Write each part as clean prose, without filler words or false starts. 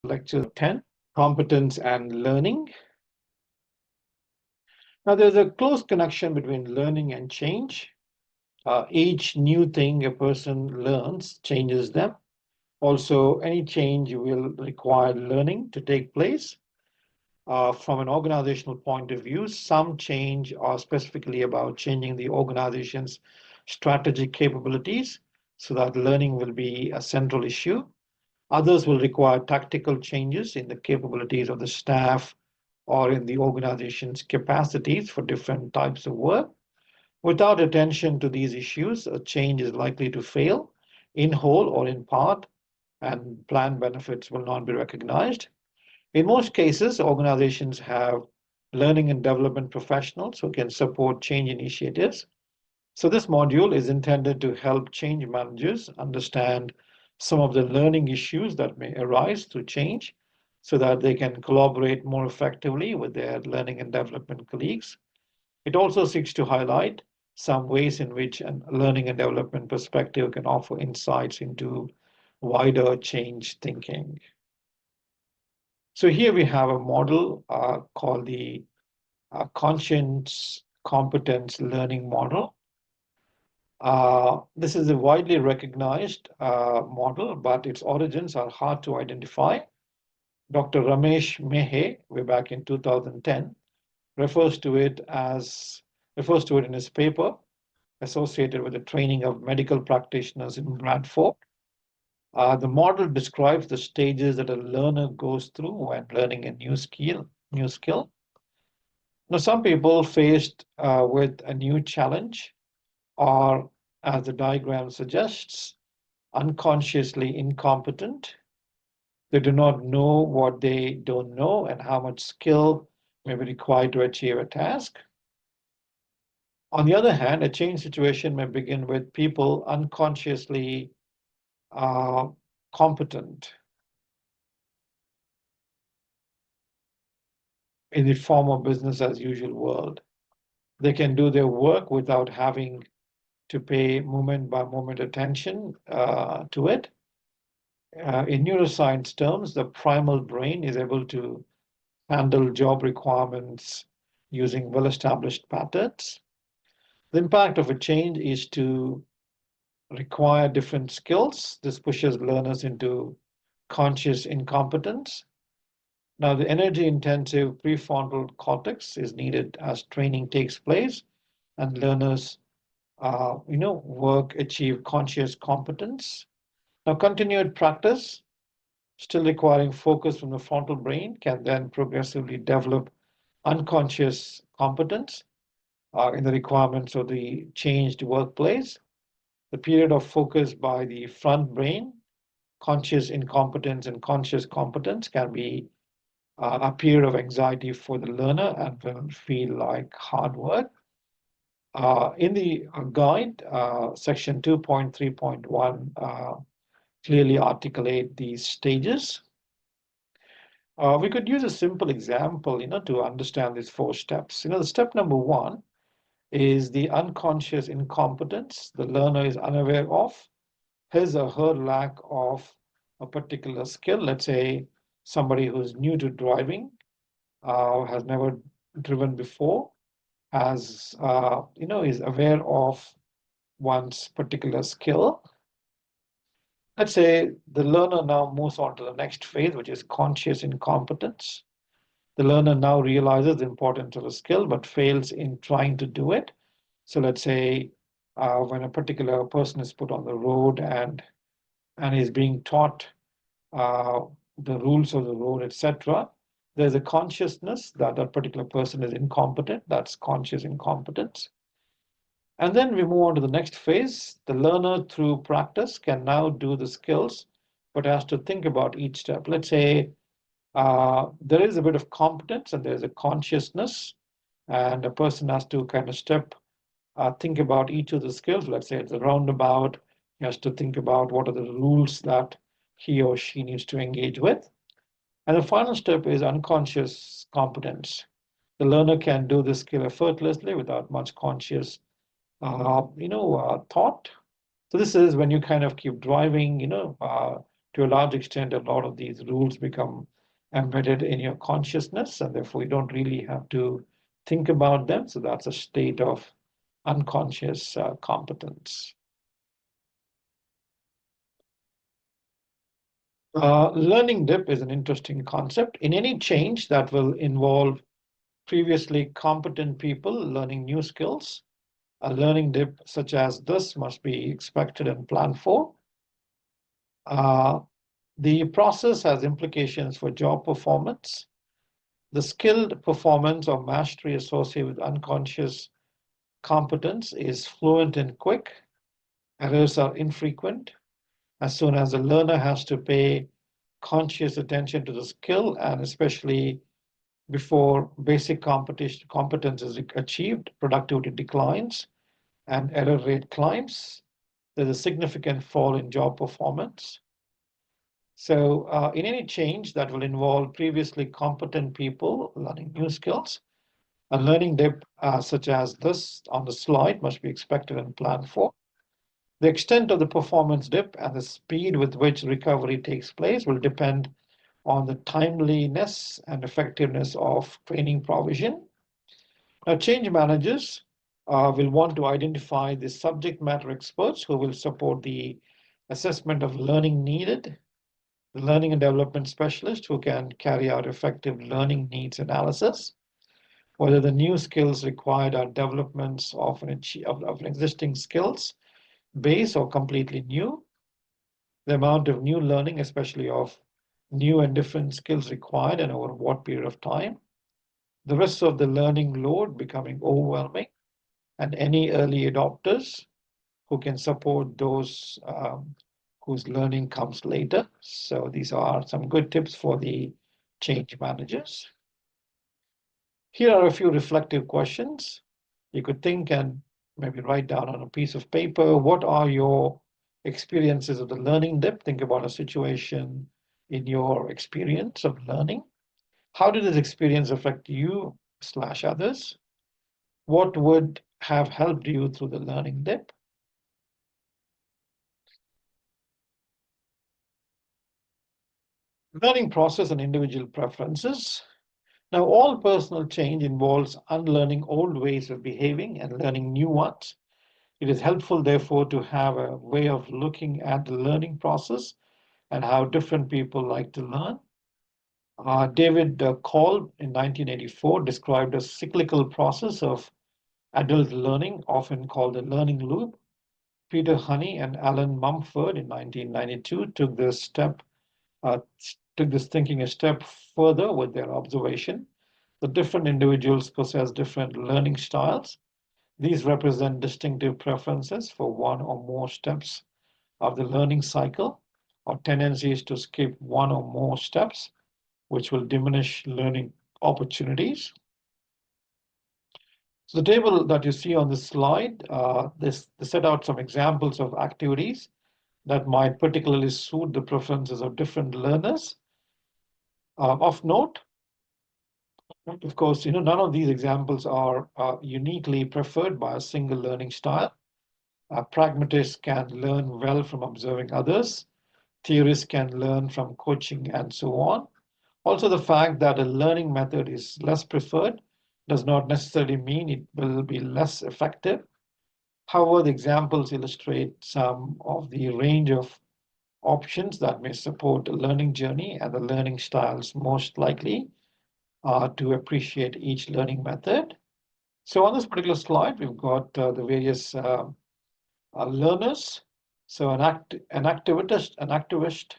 Lecture 10, Competence and Learning. Now, there's a close connection between learning and change. Each new thing a person learns changes them. Also, any change will require learning to take place. From an organizational point of view, some change are specifically about changing the organization's strategic capabilities so that learning will be a central issue. Others will require tactical changes in the capabilities of the staff or in the organization's capacities for different types of work. Without attention to these issues, a change is likely to fail in whole or in part, and planned benefits will not be recognized. In most cases, organizations have learning and development professionals who can support change initiatives. So this module is intended to help change managers understand some of the learning issues that may arise through change so that they can collaborate more effectively with their learning and development colleagues. It also seeks to highlight some ways in which a learning and development perspective can offer insights into wider change thinking. So here we have a model called the conscience competence learning model. This is a widely recognized model, but its origins are hard to identify. Dr. Ramesh Mehe, way back in 2010, refers to it in his paper associated with the training of medical practitioners in Bradford. The model describes the stages that a learner goes through when learning a new skill. Now, some people faced with a new challenge are, as the diagram suggests, unconsciously incompetent. They do not know what they don't know and how much skill may be required to achieve a task. On the other hand, a change situation may begin with people unconsciously competent in the former business as usual world. They can do their work without having to pay moment by moment attention to it. In neuroscience terms, the primal brain is able to handle job requirements using well-established patterns. The impact of a change is to require different skills. This pushes learners into conscious incompetence. Now, the energy-intensive prefrontal cortex is needed as training takes place and learners work achieve conscious competence. Now, continued practice, still requiring focus from the frontal brain, can then progressively develop unconscious competence in the requirements of the changed workplace. The period of focus by the front brain, conscious incompetence and conscious competence, can be a period of anxiety for the learner and will feel like hard work. In the guide, section 2.3.1 clearly articulate these stages. We could use a simple example, to understand these 4 steps. The step number 1 is the unconscious incompetence. The learner is unaware of his or her lack of a particular skill. Let's say somebody who's new to driving, has never driven before, is aware of one's particular skill. Let's say the learner now moves on to the next phase, which is conscious incompetence. The learner now realizes the importance of a skill, but fails in trying to do it. So let's say when a particular person is put on the road and is being taught the rules of the road, etc., there's a consciousness that that particular person is incompetent. That's conscious incompetence. And then we move on to the next phase. The learner, through practice, can now do the skills, but has to think about each step. Let's say there is a bit of competence and there's a consciousness, and a person has to kind of think about each of the skills. Let's say it's a roundabout. He has to think about what are the rules that he or she needs to engage with. And the final step is unconscious competence. The learner can do the skill effortlessly without much conscious thought. So this is when you kind of keep driving, to to a large extent, a lot of these rules become embedded in your consciousness, and therefore you don't really have to think about them. So that's a state of unconscious competence. Learning dip is an interesting concept. In any change that will involve previously competent people learning new skills, a learning dip such as this must be expected and planned for. The process has implications for job performance. The skilled performance or mastery associated with unconscious competence is fluent and quick. Errors are infrequent. As soon as the learner has to pay conscious attention to the skill, and especially before basic competence is achieved, productivity declines and error rate climbs. There's a significant fall in job performance. So in any change that will involve previously competent people learning new skills, a learning dip such as this on the slide must be expected and planned for. The extent of the performance dip and the speed with which recovery takes place will depend on the timeliness and effectiveness of training provision. Now, change managers will want to identify the subject matter experts who will support the assessment of learning needed, the learning and development specialist who can carry out effective learning needs analysis, whether the new skills required are developments of an existing skills base or completely new, the amount of new learning, especially of new and different skills required and over what period of time, the risks of the learning load becoming overwhelming, and any early adopters who can support those whose learning comes later. So these are some good tips for the change managers. Here are a few reflective questions. You could think and maybe write down on a piece of paper, what are your experiences of the learning dip? Think about a situation in your experience of learning. How did this experience affect you/others? What would have helped you through the learning dip? Learning process and individual preferences. Now, all personal change involves unlearning old ways of behaving and learning new ones. It is helpful, therefore, to have a way of looking at the learning process and how different people like to learn. David Kolb in 1984 described a cyclical process of adult learning, often called the learning loop. Peter Honey and Alan Mumford in 1992 took this thinking a step further with their observation. The different individuals possess different learning styles. These represent distinctive preferences for one or more steps of the learning cycle, or tendencies to skip one or more steps, which will diminish learning opportunities. So the table that you see on this slide, this set out some examples of activities that might particularly suit the preferences of different learners. Of note, of course, none of these examples are uniquely preferred by a single learning style. Pragmatists can learn well from observing others. Theorists can learn from coaching and so on. Also, the fact that a learning method is less preferred does not necessarily mean it will be less effective. However, the examples illustrate some of the range of options that may support a learning journey and the learning styles most likely to appreciate each learning method. So on this particular slide, we've got the various learners. So an activist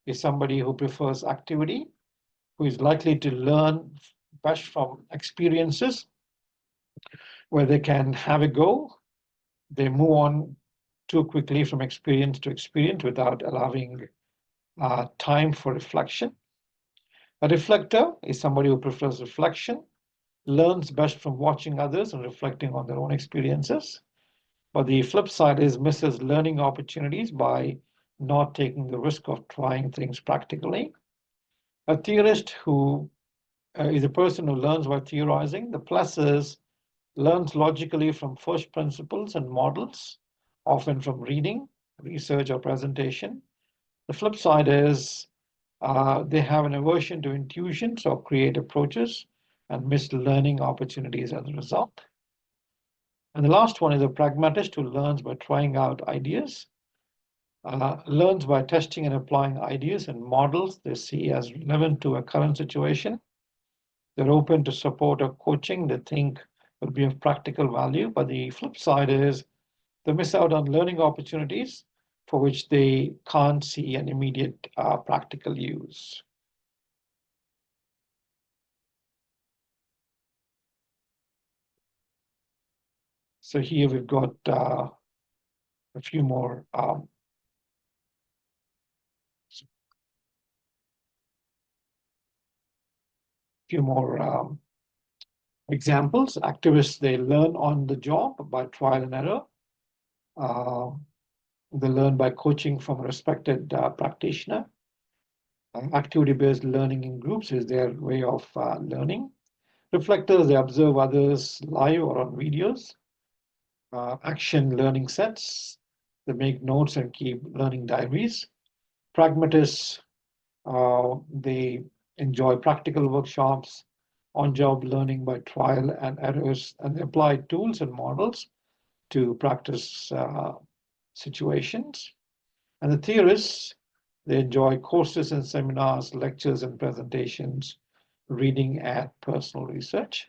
is somebody who prefers activity, who is likely to learn best from experiences where they can have a go. They move on too quickly from experience to experience without allowing time for reflection. A reflector is somebody who prefers reflection, learns best from watching others and reflecting on their own experiences. But the flip side is misses learning opportunities by not taking the risk of trying things practically. A theorist who is a person who learns by theorizing. The plus is learns logically from first principles and models, often from reading, research, or presentation. The flip side is they have an aversion to intuitions or create approaches and miss learning opportunities as a result. And the last one is a pragmatist who learns by trying out ideas, learns by testing and applying ideas and models they see as relevant to a current situation. They're open to support or coaching they think will be of practical value. But the flip side is they miss out on learning opportunities for which they can't see an immediate practical use. So here we've got a few more examples. Activists, they learn on the job by trial and error. Uh, they learn by coaching from a respected practitioner. Activity-based learning in groups is their way of learning. Reflectors, they observe others live or on videos. Action learning sets, they make notes and keep learning diaries. Pragmatists, they enjoy practical workshops, on-job learning by trial and errors, and they apply tools and models to practice situations. And the theorists, they enjoy courses and seminars, lectures and presentations, reading and personal research.